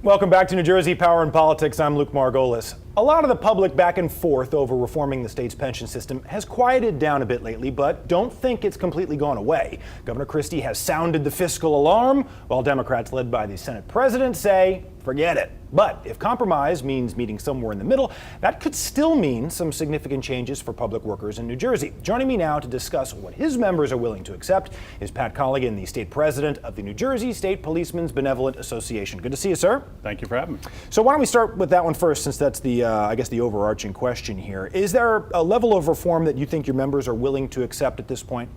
Welcome back to New Jersey Power and Politics. I'm Luke Margolis. A lot of the public back and forth over reforming the state's pension system has quieted down a bit lately, but don't think it's completely gone away. Governor Christie has sounded the fiscal alarm, while Democrats led by the Senate president say, forget it. But if compromise means meeting somewhere in the middle, that could still mean some significant changes for public workers in New Jersey. Joining me now to discuss what his members are willing to accept is Pat Colligan, the state president of the New Jersey State Policemen's Benevolent Association. Good to see you, sir. Thank you for having me. So why don't we start with that one first, since that's the, I guess, the overarching question here. Is there a level of reform that you think your members are willing to accept at this point?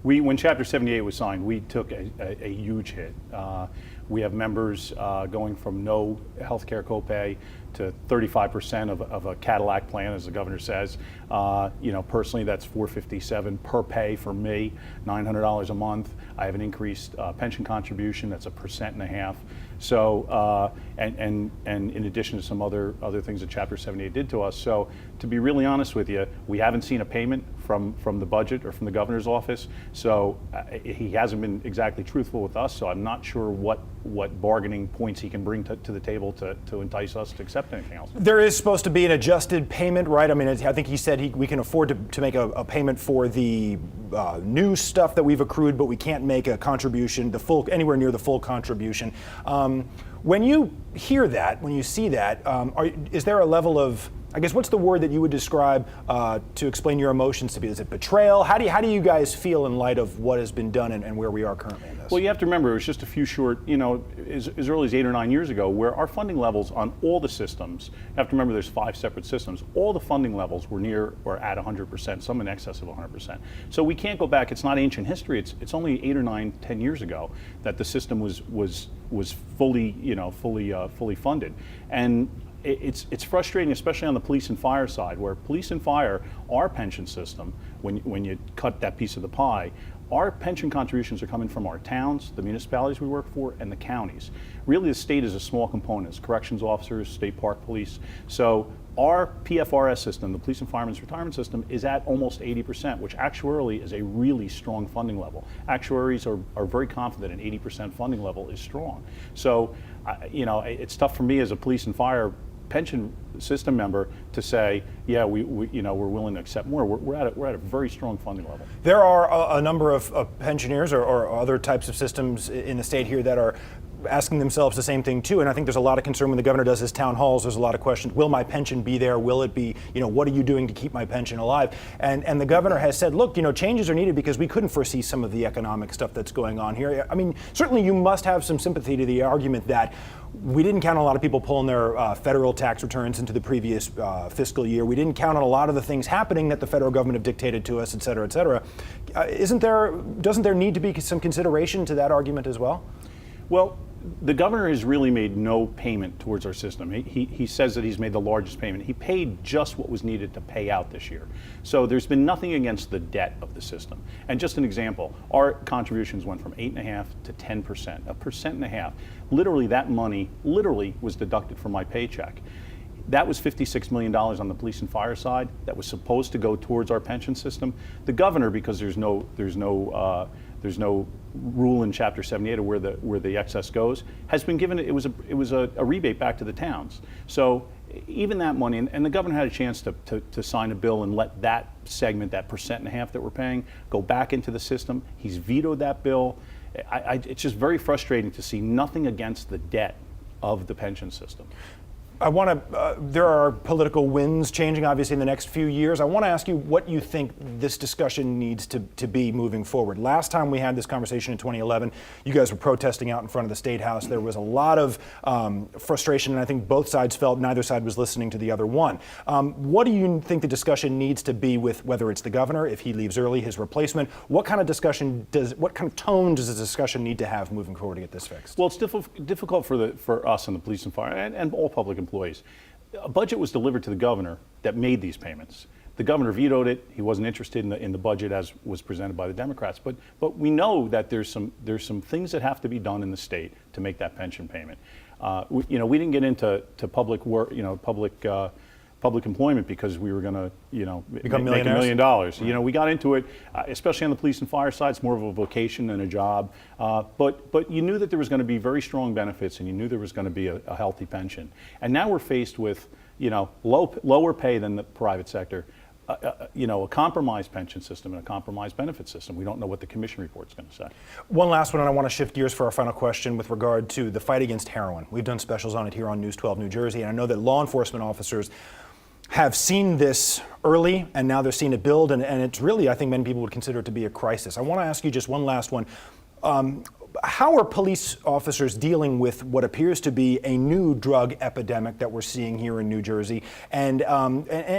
When Chapter 78 was signed, we took a huge hit. We have members going from no health care copay to 35% of a Cadillac plan, as the governor says. Personally, that's $457 per pay for me, $900 a month. I have an increased pension contribution. That's 1.5%. So, and in addition to some other things that Chapter 78 did to us. So, to be really honest with you, we haven't seen a payment from the budget or from the governor's office. So, he hasn't been exactly truthful with us. So, I'm not sure what bargaining points he can bring to the table to entice us to accept anything else. There is supposed to be an adjusted payment, right? I mean, I think he said we can afford to make a payment for the new stuff that we've accrued, but we can't make a contribution, anywhere near the full contribution. When you hear that, when you see that, is there a level of, I guess, what's the word that you would describe to explain your emotions to be? Is it betrayal? How do you guys feel in light of what has been done and where we are currently in this? Well, you have to remember, it was just a few short, as early as 8 or 9 years ago, where our funding levels on all the systems, you have to remember there's 5 separate systems, all the funding levels were near or at 100%, some in excess of 100%. So we can't go back, it's not ancient history, it's only 8 or 9, 10 years ago that the system was fully funded. And it's frustrating, especially on the police and fire side, where police and fire, our pension system, when you cut that piece of the pie, our pension contributions are coming from our towns, the municipalities we work for, and the counties. Really, the state is a small component. It's corrections officers, state park police. So our PFRS system, the Police and Firemen's Retirement System, is at almost 80%, which actuarially is a really strong funding level. Actuaries are very confident an 80% funding level is strong. So, it's tough for me as a police and fire pension system member to say, yeah, we're willing to accept more. We're at a very strong funding level. There are a number of pensioners or other types of systems in the state here that are asking themselves the same thing too, and I think there's a lot of concern when the governor does his town halls. There's a lot of questions. Will my pension be there? Will it be? What are you doing to keep my pension alive? And the governor has said, look, changes are needed because we couldn't foresee some of the economic stuff that's going on here. I mean, certainly you must have some sympathy to the argument that we didn't count on a lot of people pulling their federal tax returns into the previous fiscal year. We didn't count on a lot of the things happening that the federal government have dictated to us, et cetera, et cetera. Doesn't there need to be some consideration to that argument as well? Well, the governor has really made no payment towards our system. He says that he's made the largest payment. He paid just what was needed to pay out this year. So there's been nothing against the debt of the system. And just an example, our contributions went from 8.5% to 10%, 1.5%. Literally, that money was deducted from my paycheck. That was $56 million on the police and fire side that was supposed to go towards our pension system. The governor, because there's no rule in Chapter 78 of where the excess goes, has been given. It was a rebate back to the towns. So even that money, and the governor had a chance to sign a bill and let that segment, that 1.5% that we're paying, go back into the system. He's vetoed that bill. It's just very frustrating to see nothing against the debt of the pension system. There are political winds changing, obviously, in the next few years. I want to ask you what you think this discussion needs to be moving forward. Last time we had this conversation in 2011, you guys were protesting out in front of the State House. There was a lot of frustration, and I think both sides felt neither side was listening to the other one. What do you think the discussion needs to be with, whether it's the governor, if he leaves early, his replacement? What kind of tone does the discussion need to have moving forward to get this fixed? Well, it's difficult for us and the police and fire and all public employees. A budget was delivered to the governor that made these payments. The governor vetoed it. He wasn't interested in the budget as was presented by the Democrats. But we know that there's some things that have to be done in the state to make that pension payment. We didn't get into public work, public employment because we were going to, Become make $1 millionaires? million. We got into it, especially on the police and fire side. It's more of a vocation than a job. But you knew that there was going to be very strong benefits, and you knew there was going to be a healthy pension. And now we're faced with, lower pay than the private sector. A compromised pension system and a compromised benefit system. We don't know what the commission report's going to say. One last one, and I want to shift gears for our final question with regard to the fight against heroin. We've done specials on it here on News 12 New Jersey, and I know that law enforcement officers have seen this early, and now they're seeing it build, and it's really, I think many people would consider it to be a crisis. I want to ask you just one last one. How are police officers dealing with what appears to be a new drug epidemic that we're seeing here in New Jersey? And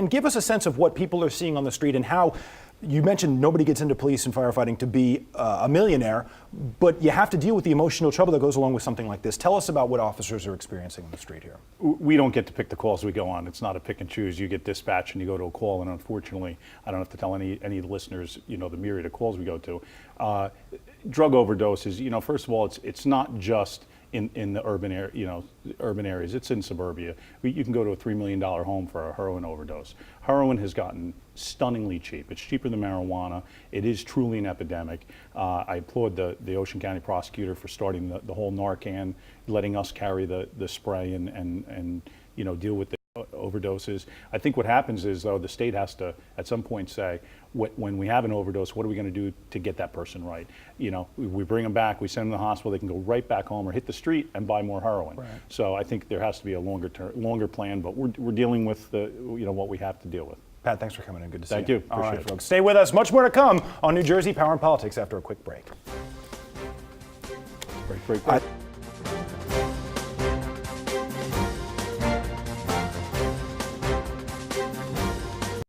give us a sense of what people are seeing on the street and how, you mentioned nobody gets into police and firefighting to be a millionaire, but you have to deal with the emotional trouble that goes along with something like this. Tell us about what officers are experiencing on the street here. We don't get to pick the calls we go on. It's not a pick and choose. You get dispatched and you go to a call, and unfortunately, I don't have to tell any of the listeners, the myriad of calls we go to. Drug overdoses, first of all, it's not just in the urban areas. It's in suburbia. You can go to a $3 million home for a heroin overdose. Heroin has gotten stunningly cheap. It's cheaper than marijuana. It is truly an epidemic. I applaud the Ocean County prosecutor for starting the whole Narcan, letting us carry the spray and deal with the overdoses. I think what happens is, though, the state has to at some point say, when we have an overdose, what are we going to do to get that person right? We bring them back, we send them to the hospital, they can go right back home or hit the street and buy more heroin. Right. So I think there has to be a longer plan, but we're dealing with what we have to deal with. Pat, thanks for coming in. Good to see you. Thank you. All Appreciate right, it. folks. Stay with us. Much more to come on New Jersey Power and Politics after a quick break. Break.